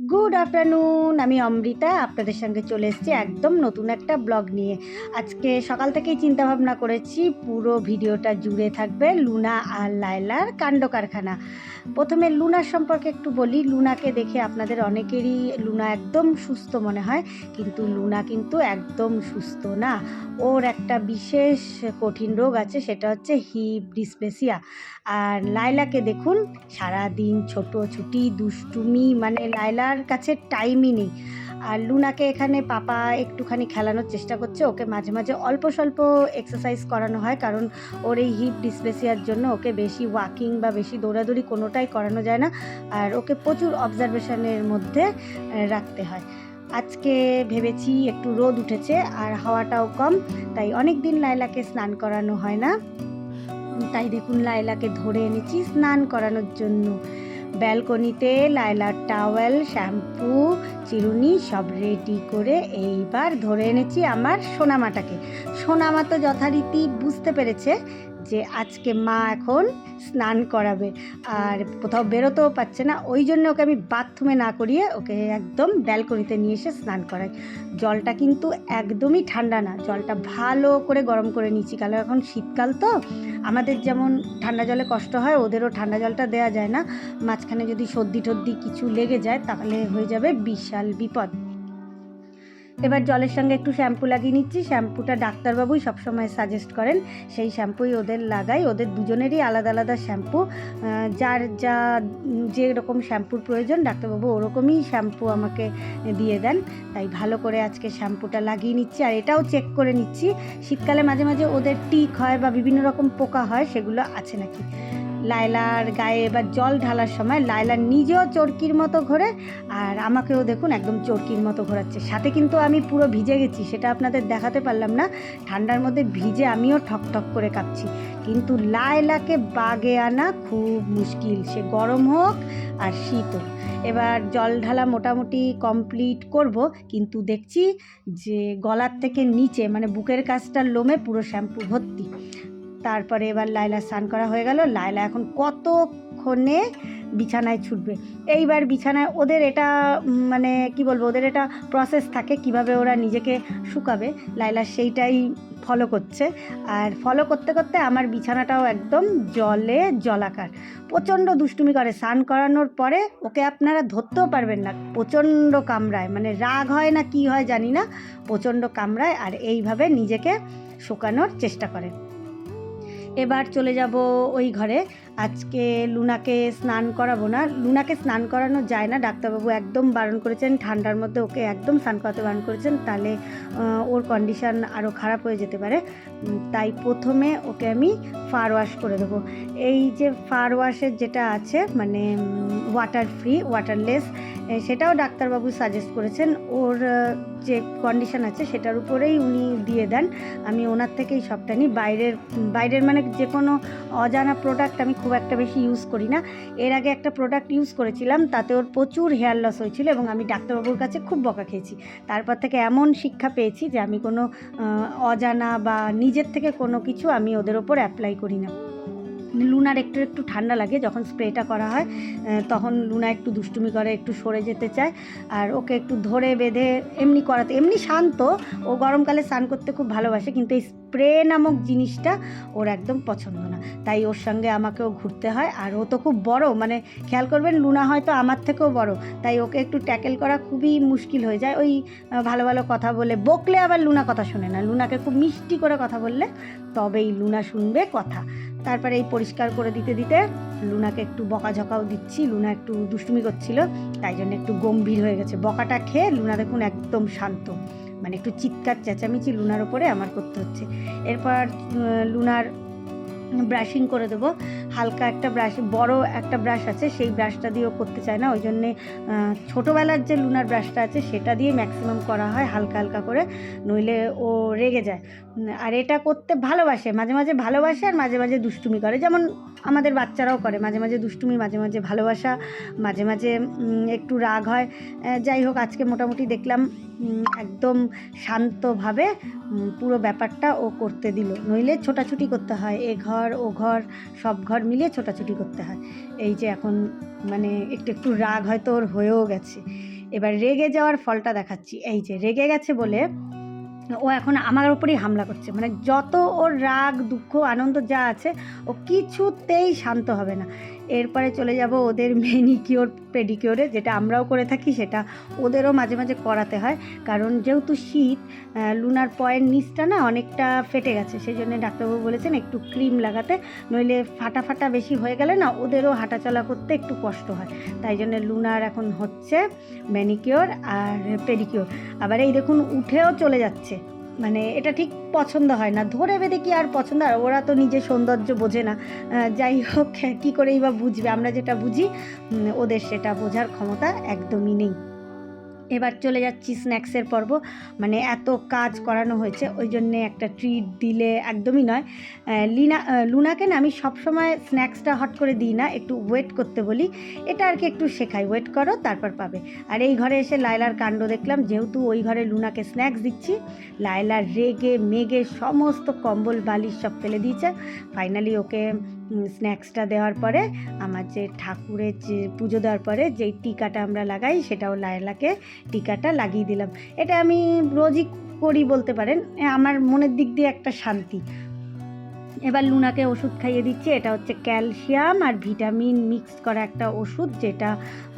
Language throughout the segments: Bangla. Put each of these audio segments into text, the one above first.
Good afternoon. আমি অমৃতা আপনাদের সঙ্গে চলে এসেছি একদম নতুন একটা ব্লগ নিয়ে। আজকে সকাল থেকেই চিন্তা ভাবনা করেছি পুরো ভিডিওটা জুড়ে থাকবে লুনা আর লায়লার কাণ্ড কারখানা। প্রথমে লুনার সম্পর্কে একটু বলি। লুনাকে দেখে আপনাদের অনেকেরই লুনা একদম সুস্থ মনে হয়, কিন্তু লুনা কিন্তু একদম সুস্থ না। ওর একটা বিশেষ কঠিন রোগ আছে, সেটা হচ্ছে হিপ ডিসপ্লেসিয়া। আর লায়লাকে দেখুন, সারাদিন ছোটোছুটি দুষ্টুমি, মানে লায়লার কাছে টাইমই নেই। আর লুনাকে এখানে পাপা একটুখানি খেলানোর চেষ্টা করছে, ওকে মাঝে মাঝে অল্প স্বল্প এক্সারসাইজ করানো হয়, কারণ ওর এই হিপ ডিসপ্লেসিয়ার জন্য ওকে বেশি ওয়াকিং বা বেশি দৌড়াদৌড়ি কোনোটাই করানো যায় না। আর ওকে প্রচুর অবজারভেশনের মধ্যে রাখতে হয়। আজকে ভেবেছি একটু রোদ উঠেছে আর হাওয়াটাও কম, তাই অনেক দিন লায়লাকে স্নান করানো হয় না। তাই দেখুন লায়লাকে ধরে এনেছি স্নান করানোর জন্য। ব্যালকনিতে লায়লার টাওয়েল, শ্যাম্পু, চিরুনি সব রেডি করে এইবার ধরে এনেছি আমার সোনামাটাকে। সোনামা তো যথারীতি বুঝতে পেরেছে যে আজকে মা এখন স্নান করাবে, আর কোথাও বেরোতেও পারছে না। ওই জন্য ওকে আমি বাথরুমে না করিয়ে ওকে একদম ব্যালকনিতে নিয়ে এসে স্নান করাই। জলটা কিন্তু একদমই ঠান্ডা না, জলটা ভালো করে গরম করে নিচ্ছি, কারণ এখন শীতকাল তো আমাদের যেমন ঠান্ডা জলে কষ্ট হয়, ওদেরও ঠান্ডা জলটা দেওয়া যায় না। মাঝখানে যদি সর্দি টর্দি কিছু লেগে যায় তাহলে হয়ে যাবে বিশাল বিপদ। এবার জলের সঙ্গে একটু শ্যাম্পু লাগিয়ে নিচ্ছি। শ্যাম্পুটা ডাক্তারবাবুই সবসময় সাজেস্ট করেন, সেই শ্যাম্পুই ওদের লাগাই। ওদের দুজনেরই আলাদা আলাদা শ্যাম্পু, যার যা যে রকম শ্যাম্পুর প্রয়োজন ডাক্তারবাবু ওরকমই শ্যাম্পু আমাকে দিয়ে দেন। তাই ভালো করে আজকে শ্যাম্পুটা লাগিয়ে নিচ্ছি। আর এটাও চেক করে নিচ্ছি শীতকালে মাঝে মাঝে ওদের টিক হয় বা বিভিন্ন রকম পোকা হয়, সেগুলো আছে নাকি। লায়লার গায়ে এবার জল ঢালার সময় লায়লা নিজেও চরকির মতো ঘোরে, আর আমাকেও দেখুন একদম চরকির মতো ঘোরাচ্ছে। সাথে কিন্তু আমি পুরো ভিজে গেছি, সেটা আপনাদের দেখাতে পারলাম না। ঠান্ডার মধ্যে ভিজে আমিও ঠক ঠক করে কাঁপছি, কিন্তু লায়লাকে বাগে আনা খুব মুশকিল, সে গরম হোক আর শীত হোক। এবার জল ঢালা মোটামুটি কমপ্লিট করব, কিন্তু দেখছি যে গলার থেকে নিচে মানে বুকের কাছটার লোমে পুরো শ্যাম্পু ভর্তি। তারপরে এবার লায়লা স্নান করা হয়ে গেল। লায়লা এখন কতক্ষণে বিছানায় ছুটবে। এইবার বিছানায় ওদের এটা মানে কি বলবো, ওদের এটা প্রসেস থাকে কিভাবে ওরা নিজেকে শুকাবে, লায়লা সেইটাই ফলো করছে। আর ফলো করতে করতে আমার বিছানাটাও একদম জলে জলাকার। প্রচণ্ড দুষ্টুমি করে। স্নান করানোর পরে ওকে আপনারা ধরতেও পারবেন না, প্রচণ্ড কামড়ায়, মানে রাগ হয় না কি হয় জানি না, প্রচণ্ড কামড়ায়। আর এইভাবে নিজেকে শুকানোর চেষ্টা করে। এবার চলে যাব ওই ঘরে। আজকে লুনাকে স্নান করাবো না, লুনাকে স্নান করানো যায় না, ডাক্তারবাবু একদম বারণ করেছেন, ঠান্ডার মধ্যে ওকে একদম স্নান করাতে বারণ করেছেন, তাহলে ওর কন্ডিশান আরও খারাপ হয়ে যেতে পারে। তাই প্রথমে ওকে আমি ফার ওয়াশ করে দেবো। এই যে ফার ওয়াশের যেটা আছে মানে ওয়াটার ফ্রি, ওয়াটারলেস, সেটাও ডাক্তারবাবু সাজেস্ট করেছেন। ওর যে কন্ডিশান আছে সেটার উপরেই উনি দিয়ে দেন। আমি ওনার থেকেই সবটা নিই। বাইরের মানে যে কোনো অজানা প্রোডাক্ট আমি খুব একটা বেশি ইউজ করি না। এর আগে একটা প্রোডাক্ট ইউজ করেছিলাম, তাতে ওর প্রচুর হেয়ার লস হয়েছিল এবং আমি ডাক্তারবাবুর কাছে খুব বকা খেয়েছি। তারপর থেকে এমন শিক্ষা পেয়েছি যে আমি কোনো অজানা বা নিজের থেকে কোনো কিছু আমি ওদের ওপর অ্যাপ্লাই করি না। লুনার একটু একটু ঠান্ডা লাগে, যখন স্প্রেটা করা হয় তখন লুনা একটু দুষ্টুমি করে, একটু সরে যেতে চায়। আর ওকে একটু ধরে বেঁধে এমনি করাতে, এমনি শান্ত, ও গরমকালে স্নান করতে খুব ভালোবাসে, কিন্তু এই স্প্রে নামক জিনিসটা ওর একদম পছন্দ না। তাই ওর সঙ্গে আমাকেও ঘুরতে হয়। আর ও তো খুব বড়, মানে খেয়াল করবেন লুনা হয়তো আমার থেকেও বড়, তাই ওকে একটু ট্যাকেল করা খুবই মুশকিল হয়ে যায়। ওই ভালো ভালো কথা বলে বকলে আবার লুনা কথা শোনে না, লুনাকে খুব মিষ্টি করে কথা বললে তবেই লুনা শুনবে কথা। তারপরে এই পরিষ্কার করে দিতে দিতে লুনাকে একটু বকাঝকাও দিচ্ছি, লুনা একটু দুষ্টুমি করছিল, তাই জন্য একটু গম্ভীর হয়ে গেছে। বকাটা খেয়ে লুনা দেখুন একদম শান্ত, মানে একটু চিৎকার চেঁচামেচি লুনার ওপরে আমার করতে হচ্ছে। এরপর লুনার ব্রাশিং করে দেবো। হালকা একটা ব্রাশ, বড় একটা ব্রাশ আছে, সেই ব্রাশটা দিয়েও করতে চায় না, ওই জন্যে ছোটোবেলার যে লুনার ব্রাশটা আছে সেটা দিয়ে ম্যাক্সিমাম করা হয় হালকা হালকা করে, নইলে ও রেগে যায়। আর এটা করতে ভালোবাসে, মাঝে মাঝে ভালোবাসে আর মাঝে মাঝে দুষ্টুমি করে। যেমন আমাদের বাচ্চারাও করে, মাঝে মাঝে দুষ্টুমি, মাঝে মাঝে ভালোবাসা, মাঝে মাঝে একটু রাগ হয়। যাই হোক, আজকে মোটামুটি দেখলাম একদম শান্তভাবে পুরো ব্যাপারটা ও করতে দিল। নইলে ছোটাছুটি করতে হয়, এ ঘর ও ঘর সব ঘর মিলিয়ে ছোটাছুটি করতে হয়। এই যে এখন মানে একটু একটু রাগ হয়তো ওর হয়েও গেছে। এবার রেগে যাওয়ার ফলটা দেখাচ্ছি। এই যে রেগে গেছে বলে ও এখন আমার উপরেই হামলা করছে, মানে যত ওর রাগ দুঃখ আনন্দ যা আছে ও কিছুতেই শান্ত হবে না। এরপরে চলে যাব ওদের ম্যানিকিওর পেডিকিওরে, যেটা আমরাও করে থাকি, সেটা ওদেরও মাঝে মাঝে করাতে হয়। কারণ যেহেতু শীত, লুনার পয়ের নিচটা না অনেকটা ফেটে গেছে, সেই জন্য ডাক্তারবাবু বলেছেন একটু ক্রিম লাগাতে, নইলে ফাটা ফাটা বেশি হয়ে গেলে না ওদেরও হাঁটাচলা করতে একটু কষ্ট হয়। তাই জন্য লুনার এখন হচ্ছে ম্যানিকিওর আর পেডিকিওর। আবার এই দেখুন উঠেও চলে যাচ্ছে, মানে এটা ঠিক পছন্দ হয় না, ধরে বেঁধে কি আর পছন্দ, আর ওরা তো নিজের সৌন্দর্য বোঝে না। যাই হোক, কী করেই বা বুঝবে, আমরা যেটা বুঝি ওদের সেটা বোঝার ক্ষমতা একদমই নেই। এবার চলে যাচ্ছি স্ন্যাক্সের পর্ব। মানে এত কাজ করানো হয়েছে, ওই জন্যে একটা ট্রিট দিলে একদমই নয়। লুনাকে না আমি সবসময় স্ন্যাক্সটা হট করে দিই না, একটু ওয়েট করতে বলি। এটা আর কি একটু শেখাই, ওয়েট করো তারপর পাবে। আর এই ঘরে এসে লায়লার কাণ্ড দেখলাম, যেহেতু ওই ঘরে লুনাকে স্ন্যাক্স দিচ্ছি, লায়লার রেগে মেগে সমস্ত কম্বল বালিশ সব ফেলে দিয়েছে। ফাইনালি ওকে স্ন্যাক্সটা দেওয়ার পরে আমার যে ঠাকুরের যে পুজো দেওয়ার পরে যেই টিকাটা আমরা লাগাই, সেটাও লায়লাকে টিকাটা লাগিয়ে দিলাম। এটা আমি রোজই করি বলতে পারেন, আমার মনের দিক দিয়ে একটা শান্তি। এবার লুনাকে ওষুধ খাইয়ে দিচ্ছি, এটা হচ্ছে ক্যালসিয়াম আর ভিটামিন মিক্সড করা একটা ওষুধ, যেটা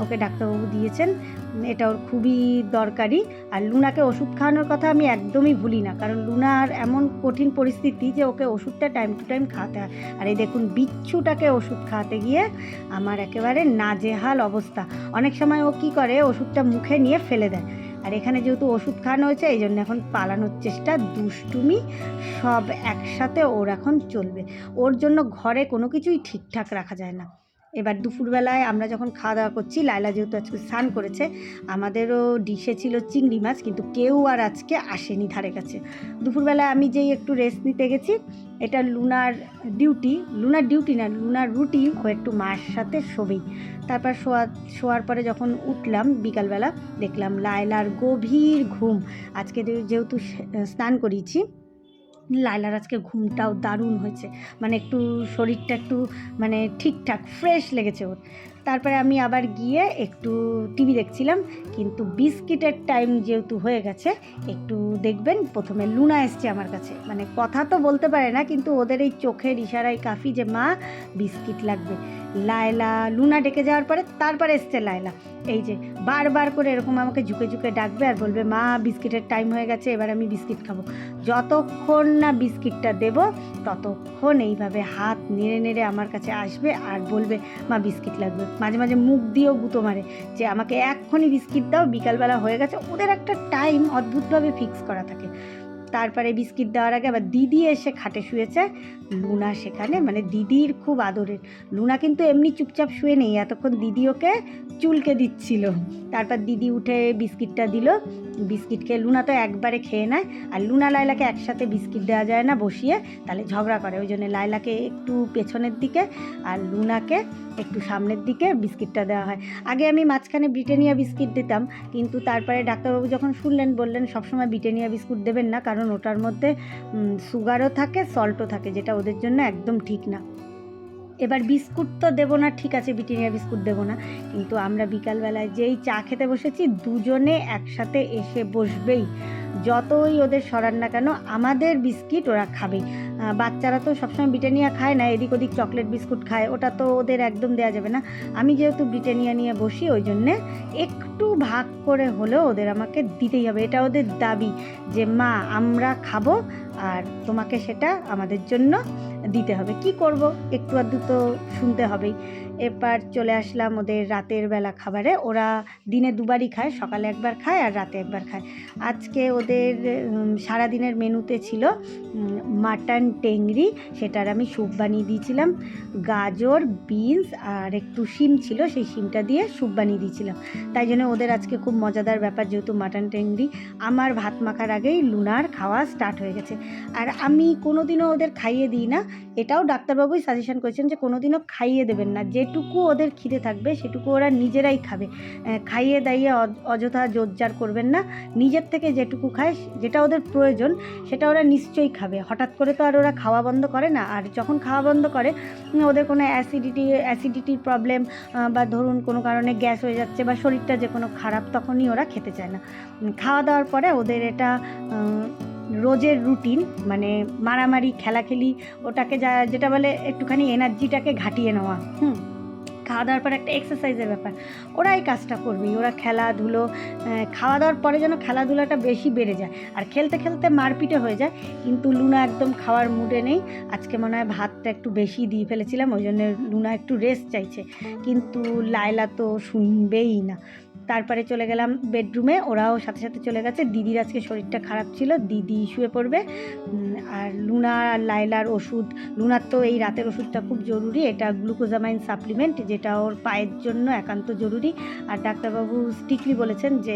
ওকে ডাক্তারবাবু দিয়েছেন। এটা ওর খুবই দরকারি। আর লুনাকে ওষুধ খাওয়ানোর কথা আমি একদমই ভুলি না, কারণ লুনার এমন কঠিন পরিস্থিতি যে ওকে ওষুধটা টাইম টু টাইম খাওয়াতে হয়। আর এই দেখুন বিচ্ছুটাকে ওষুধ খাওয়াতে গিয়ে আমার একেবারে নাজেহাল অবস্থা। অনেক সময় ও কী করে, ওষুধটা মুখে নিয়ে ফেলে দেয়। আর এখানে যেহেতু ওষুধ খাওয়ানো হয়েছে, এই জন্য এখন পালানোর চেষ্টা, দুষ্টুমি সব একসাথে ওর এখন চলবে। ওর জন্য ঘরে কোনো কিছুই ঠিকঠাক রাখা যায় না। এবার দুপুরবেলায় আমরা যখন খাওয়া দাওয়া করছি, লায়লা যেহেতু আজকে স্নান করেছে, আমাদেরও ডিশে ছিল চিংড়ি মাছ, কিন্তু কেউ আর আজকে আসেনি ধারে কাছে। দুপুরবেলায় আমি যেই একটু রেস্ট নিতে গেছি, এটা লুনার ডিউটি না, লুনার রুটিন, ও একটু মায়ের সাথে শোবেই। তারপর শোয়ার পরে যখন উঠলাম বিকালবেলা, দেখলাম লায়লার গভীর ঘুম। আজকে যেহেতু স্নান করিয়েছি, লায়লার আজকে ঘুমটাও দারুণ হয়েছে, মানে একটু শরীরটা একটু মানে ঠিকঠাক ফ্রেশ লেগেছে ওর। তারপরে আমি আবার গিয়ে একটু টিভি দেখছিলাম, কিন্তু বিস্কিটের টাইম যেহেতু হয়ে গেছে, একটু দেখবেন প্রথমে লুনা এসছে আমার কাছে, মানে কথা তো বলতে পারে না, কিন্তু ওদের এই চোখের ইশারায় কাফি যে মা বিস্কিট লাগবে। লুনা ডেকে যাওয়ার পরে তারপরে এসছে লায়লা। এই যে বারবার করে এরকম আমাকে ঝুঁকে ঝুঁকে ডাকবে আর বলবে মা বিস্কিটের টাইম হয়ে গেছে, এবার আমি বিস্কিট খাবো। যতক্ষণ না বিস্কিটটা দেব, ততক্ষণ এইভাবে হাত নেড়ে নেড়ে আমার কাছে আসবে আর বলবে মা বিস্কিট লাগবে। মাঝে মাঝে মুখ দিয়েও গুঁতো মারে যে আমাকে এক্ষুনি বিস্কিট দাও, বিকালবেলা হয়ে গেছে। ওদের একটা টাইম অদ্ভুতভাবে ফিক্স করা থাকে। তারপরে বিস্কিট দেওয়ার আগে আবার দিদি এসে খাটে শুয়েছে, লুনা সেখানে, মানে দিদির খুব আদরের। লুনা কিন্তু এমনি চুপচাপ শুয়ে নেই, এতক্ষণ দিদি ওকে চুলকে দিচ্ছিল। তারপর দিদি উঠে বিস্কিটটা দিল, বিস্কিট খেয়ে লুনা তো একবারে খেয়ে নেয়। আর লুনা লায়লাকে একসাথে বিস্কিট দেওয়া যায় না বসিয়ে, তাহলে ঝগড়া করে। ওই জন্য লায়লাকে একটু পেছনের দিকে আর লুনাকে একটু সামনের দিকে বিস্কিটটা দেওয়া হয়। আগে আমি মাঝখানে ব্রিটানিয়া বিস্কিট দিতাম, কিন্তু তারপরে ডাক্তারবাবু যখন শুনলেন, বললেন সবসময় ব্রিটানিয়া বিস্কুট দেবেন না, কারণ ওটার মধ্যে সুগারও থাকে, সল্টও থাকে, যেটা ওদের জন্য একদম ঠিক না। এবার বিস্কুট তো দেবো না, ঠিক আছে ব্রিটানিয়া বিস্কুট দেবো না, কিন্তু আমরা বিকালবেলায় যেই চা খেতে বসেছি, দুজনে একসাথে এসে বসবেই। যতই ওদের সরান না কেন, আমাদের বিস্কিট ওরা খাবেই। বাচ্চারা তো সবসময় ব্রিটানিয়া খায় না, এদিক ওদিক চকলেট বিস্কুট খায়, ওটা তো ওদের একদম দেওয়া যাবে না। আমি যেহেতু ব্রিটানিয়া নিয়ে বসি, ওই জন্যে একটু ভাগ করে হলেও ওদের আমাকে দিতেই হবে। এটা ওদের দাবি যে মা আমরা খাবো আর তোমাকে সেটা আমাদের জন্য দিতে হবে। কি করব, একটু আধটু তো শুনতে হবেই। এবার চলে আসলাম ওদের রাতের বেলা খাবারে। ওরা দিনে দুবারই খায়, সকালে একবার খায় আর রাতে একবার খায়। আজকে ওদের সারাদিনের মেনুতে ছিল মাটন টেংরি, সেটার আমি স্যুপ বানিয়ে দিয়েছিলাম। গাজর, বিনস আর একটু শিম ছিল, সেই শিমটা দিয়ে স্যুপ বানিয়ে দিয়েছিলাম। তাই জন্য ওদের আজকে খুব মজাদার ব্যাপার, যেহেতু মাটন টেংরি। আমার ভাত মাখার আগেই লুনার খাওয়া স্টার্ট হয়ে গেছে। আর আমি কোনো দিনও ওদের খাইয়ে দিই না, এটাও ডাক্তারবাবুই সাজেশন করেছেন যে কোনো দিনও খাইয়ে দেবেন না, যেটুকু ওদের খিদে থাকবে সেটুকু ওরা নিজেরাই খাবে, খাইয়ে দাইয়ে অযথা জোরজার করবেন না। নিজের থেকে যেটুকু খায়, যেটা ওদের প্রয়োজন সেটা ওরা নিশ্চয়ই খাবে। হঠাৎ করে তো আর ওরা খাওয়া বন্ধ করে না। আর যখন খাওয়া বন্ধ করে ওদের কোনো অ্যাসিডিটির প্রবলেম বা ধরুন কোনো কারণে গ্যাস হয়ে যাচ্ছে বা শরীরটা যে কোনো খারাপ, তখনই ওরা খেতে চায় না। খাওয়া দাওয়ার পরে ওদের এটা রোজের রুটিন, মানে মারামারি খেলাখেলি, ওটাকে যেটা বলে একটুখানি এনার্জিটাকে ঘাটিয়ে নেওয়া। খাওয়া দাওয়ার পর একটা এক্সারসাইজের ব্যাপার, ওরা এই কাজটা করবেই। ওরা খেলাধুলো, খাওয়া দাওয়ার পরে যেন খেলাধুলাটা বেশি বেড়ে যায়, আর খেলতে খেলতে মারপিটে হয়ে যায়। কিন্তু লুনা একদম খাওয়ার মুডে নেই। আজকে মনে হয় ভাতটা একটু বেশি দিয়ে ফেলেছিলাম, ওই জন্য লুনা একটু রেস্ট চাইছে, কিন্তু লায়লা তো শুনবেই না। তারপরে চলে গেলাম বেডরুমে, ওরাও সাথে সাথে চলে গেছে। দিদির আজকে শরীরটা খারাপ ছিল, দিদি শুয়ে পড়বে। আর লুনা আর লায়লার ওষুধ, লুনার তো এই রাতের ওষুধটা খুব জরুরি, এটা গ্লুকোজামাইন সাপ্লিমেন্ট, যেটা ওর পায়ের জন্য একান্ত জরুরি। আর ডাক্তারবাবু স্ট্রিক্টলি বলেছেন যে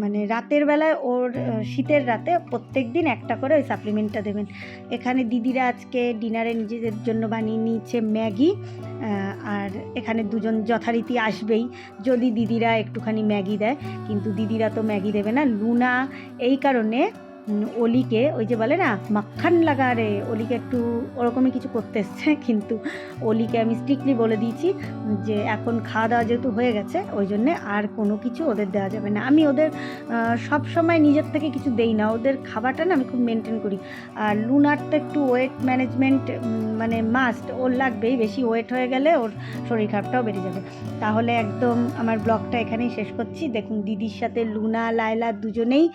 মানে রাতের বেলায় ওর শীতের রাতে প্রত্যেক দিন একটা করে ওই সাপ্লিমেন্টটা দেবেন। এখানে দিদিরা আজকে ডিনারে নিজেদের জন্য বানিয়ে নিয়েছে ম্যাগি, আর এখানে দুজন যথারীতি আসবেই যদি দিদিরা একটুখানি ম্যাগি দেয়, কিন্তু দিদিরা তো ম্যাগি দেবে না। লুনা এই কারণে অলিকে, ওই যে বলে না মাখন লাগা রে, অলিকে একটু ওরকমই কিছু করতে এসছে, কিন্তু অলিকে আমি স্ট্রিক্টলি বলে দিয়েছি যে এখন খাওয়া দাওয়া যেহেতু হয়ে গেছে, ওই জন্যে আর কোনো কিছু ওদের দেওয়া যাবে না। আমি ওদের সব সময় নিজের থেকে কিছু দেই না, ওদের খাবারটা না আমি খুব মেনটেন করি। আর লুনার তো একটু ওয়েট ম্যানেজমেন্ট মানে মাস্ট, ওর লাগবেই, বেশি ওয়েট হয়ে গেলে ওর শরীর খারাপটাও বেড়ে যাবে। তাহলে একদম আমার ব্লগটা এখানেই শেষ করছি। দেখুন দিদির সাথে লুনা লায়লা দুজনেই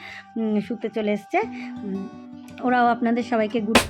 শুতে চলে এসছে। ওরাও আপনাদের সবাইকে গুড